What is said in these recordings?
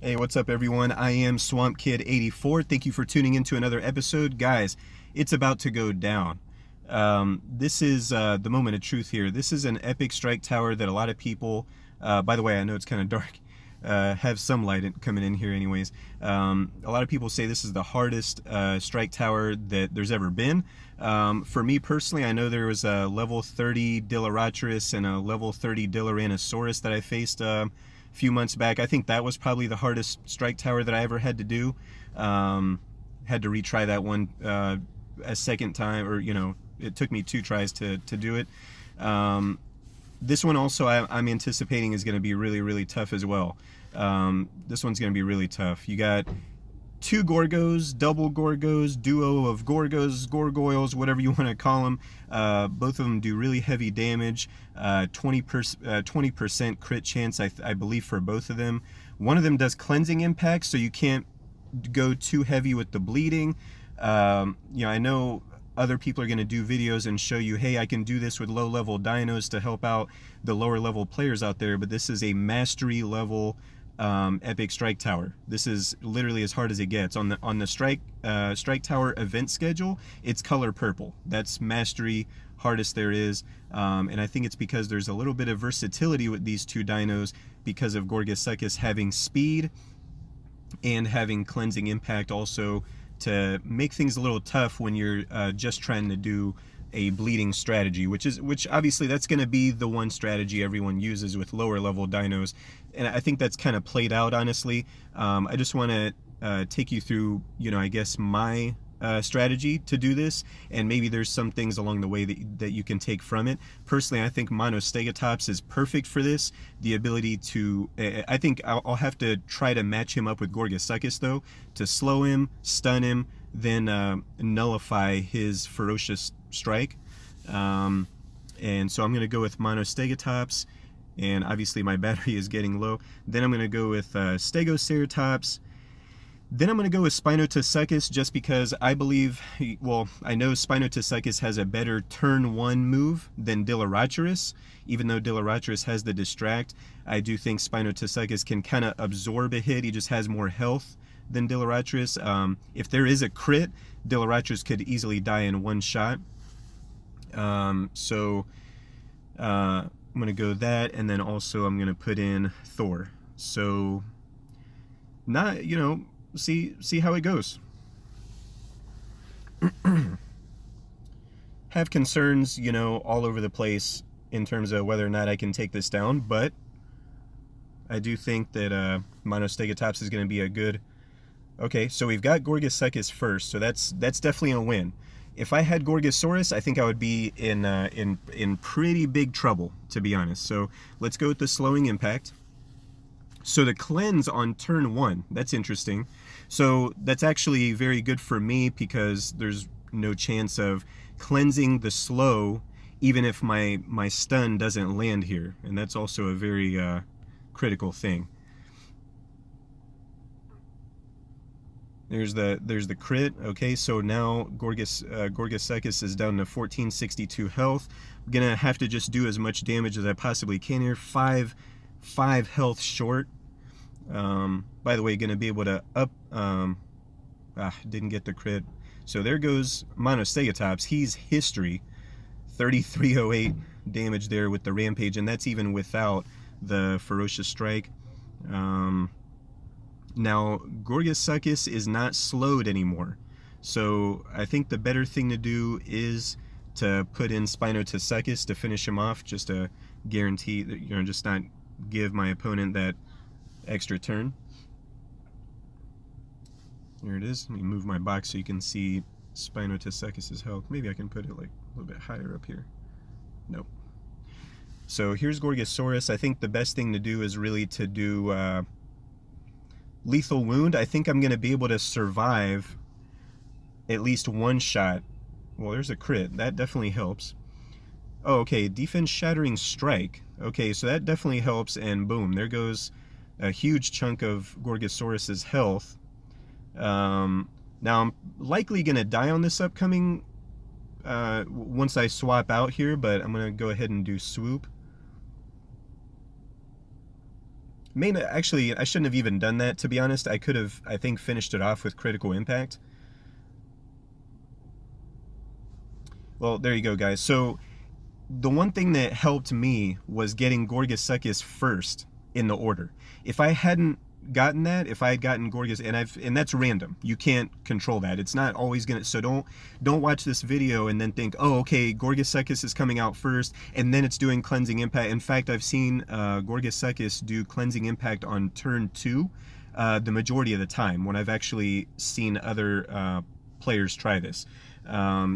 Hey, what's up, everyone? I am SwampKid84. Thank you for tuning into another episode. Guys, it's about to go down. This is the moment of truth here. This is an epic strike tower that a lot of people, by the way, I know it's kind of dark, have some light coming in here anyways. A lot of people say this is the hardest strike tower that there's ever been. For me personally, I know there was a level 30 Diloratoris and a level 30 Diloranosaurus that I faced few months back. I think that was probably the hardest strike tower that I ever had to do. Had to retry that one a second time, or it took me 2 tries to do it. This one also I'm anticipating is going to be really tough as well. This one's going to be really tough. You got 2 Gorgos, double Gorgos, duo of Gorgos, Gorgoyles, whatever you want to call them. Both of them do really heavy damage, 20% crit chance, I believe, for both of them. One of them does cleansing impact, so you can't go too heavy with the bleeding. I know other people are going to do videos and show you, hey, I can do this with low-level dinos to help out the lower-level players out there, but this is a mastery level epic strike tower. This is literally as hard as it gets. On the strike tower event schedule, it's color purple. That's mastery, hardest there is. And I think it's because there's a little bit of versatility with these 2 dinos because of Gorgosuchus having speed and having cleansing impact also to make things a little tough when you're just trying to do a bleeding strategy, which obviously that's going to be the one strategy everyone uses with lower level dinos, and I think that's kind of played out, honestly. I just want to take you through, I guess, my strategy to do this, and maybe there's some things along the way that you can take from it. Personally, I think Monostegatops is perfect for this. The ability to, I think I'll have to try to match him up with Gorgosuchus though, to slow him, stun him, then nullify his ferocious strike. And so I'm going to go with Monostegatops, and obviously my battery is getting low. Then I'm going to go with Stegoceratops. Then I'm going to go with Spinotosuchus, just because I believe, well, I know Spinotosuchus has a better turn 1 move than Diloratoris. Even though Diloratoris has the distract, I do think Spinotosuchus can kind of absorb a hit. He just has more health than Diloratoris. If there is a crit, Diloratoris could easily die in 1 shot. So I'm going to go that, and then also I'm going to put in Thor. So, not, see how it goes. Have concerns, all over the place in terms of whether or not I can take this down, but I do think that Monostegatops is going to be a good... Okay, so we've got Gorgosuchus first, so that's definitely a win. If I had Gorgosaurus, I think I would be in pretty big trouble, to be honest. So let's go with the slowing impact. So the cleanse on turn 1, that's interesting. So that's actually very good for me because there's no chance of cleansing the slow even if my stun doesn't land here. And that's also a very critical thing. There's the crit. Okay, so now Gorgosuchus is down to 1462 health. I'm gonna have to just do as much damage as I possibly can here. 5 health short. By the way, gonna be able to up. Didn't get the crit. So there goes Monostegatops. He's history. 3308 damage there with the rampage, and that's even without the ferocious strike. Now, Gorgosuchus is not slowed anymore, so I think the better thing to do is to put in Spinotosuchus to finish him off, just to guarantee that, just not give my opponent that extra turn. There it is. Let me move my box so you can see Spinotosuchus's health. Maybe I can put it like a little bit higher up here. Nope. So here's Gorgosaurus. I think the best thing to do is really to do lethal wound. I think I'm going to be able to survive at least 1 shot. Well, there's a crit. That definitely helps. Oh, okay. Defense shattering strike. Okay, so that definitely helps, and boom, there goes a huge chunk of Gorgosaurus's health. Now I'm likely going to die on this upcoming once I swap out here, but I'm going to go ahead and do swoop. Actually, I shouldn't have even done that, to be honest. I could have, I think, finished it off with critical impact. Well, there you go, guys. So the one thing that helped me was getting Gorgosuchus first in the order. If I hadn't gotten that, if I had gotten Gorgas, and that's random. You can't control that. It's not always gonna. So don't watch this video and then think, oh, okay, Gorgosuchus is coming out first, and then it's doing cleansing impact. In fact, I've seen Gorgosuchus do cleansing impact on turn 2, the majority of the time when I've actually seen other players try this.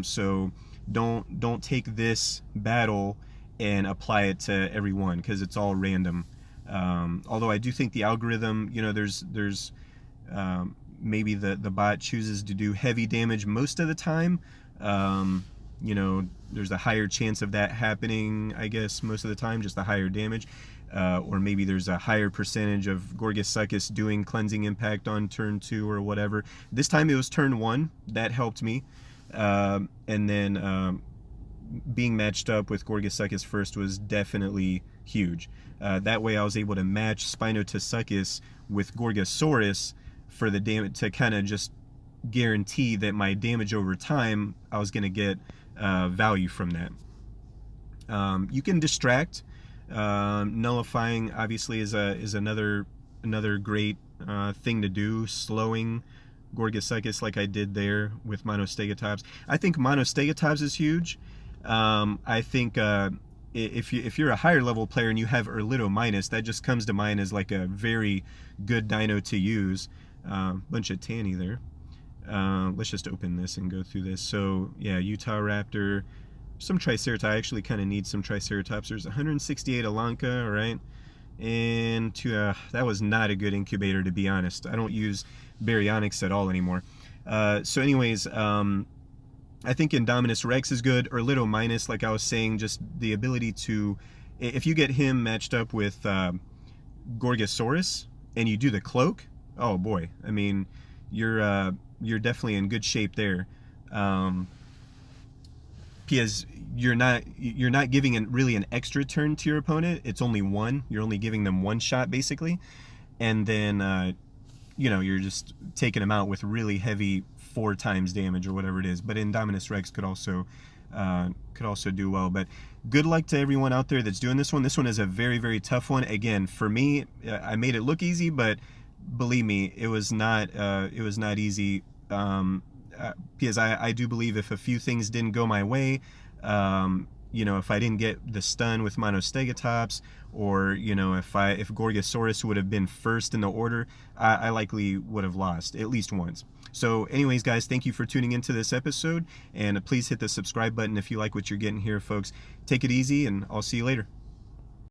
So don't take this battle and apply it to everyone, because it's all random. Although I do think the algorithm, you know, there's maybe the bot chooses to do heavy damage most of the time. You know, there's a higher chance of that happening, I guess, most of the time, just the higher damage. Or maybe there's a higher percentage of Gorgosuchus doing cleansing impact on turn 2 or whatever. This time it was turn 1. That helped me. And then being matched up with Gorgosuchus first was definitely huge. That way I was able to match Spinotosuchus with Gorgosaurus for the damage, to kind of just guarantee that my damage over time, I was going to get value from that. You can distract. Nullifying obviously is another great thing to do, slowing Gorgosuchus like I did there with Monostegatops. I think Monostegatops is huge. I think if you're a higher level player and you have Erlito minus, that just comes to mind as like a very good dino to use. Bunch of Tanny there. Let's just open this and go through this. So yeah, Utah Raptor, some Triceratops. I actually kind of need some Triceratops. There's 168 Alanka, all right? And that was not a good incubator, to be honest. I don't use Baryonyx at all anymore. So anyways, I think Indominus Rex is good. Erlito minus, like I was saying, just the ability to, if you get him matched up with Gorgosaurus and you do the cloak, oh boy, I mean, you're definitely in good shape there. Because you're not giving really an extra turn to your opponent. It's only one. You're only giving them one shot basically, and then you know, you're just taking them out with really heavy 4 times damage or whatever it is. But Indominus Rex could also do well. But good luck to everyone out there that's doing this one. This one is a very, very tough one. Again, for me, I made it look easy, but believe me, it was not easy. Because I do believe if a few things didn't go my way, you know, if I didn't get the stun with Monostegatops, or, you know, if Gorgosaurus would have been first in the order, I likely would have lost at least once. So anyways, guys, thank you for tuning into this episode, and please hit the subscribe button if you like what you're getting here, folks. Take it easy, and I'll see you later.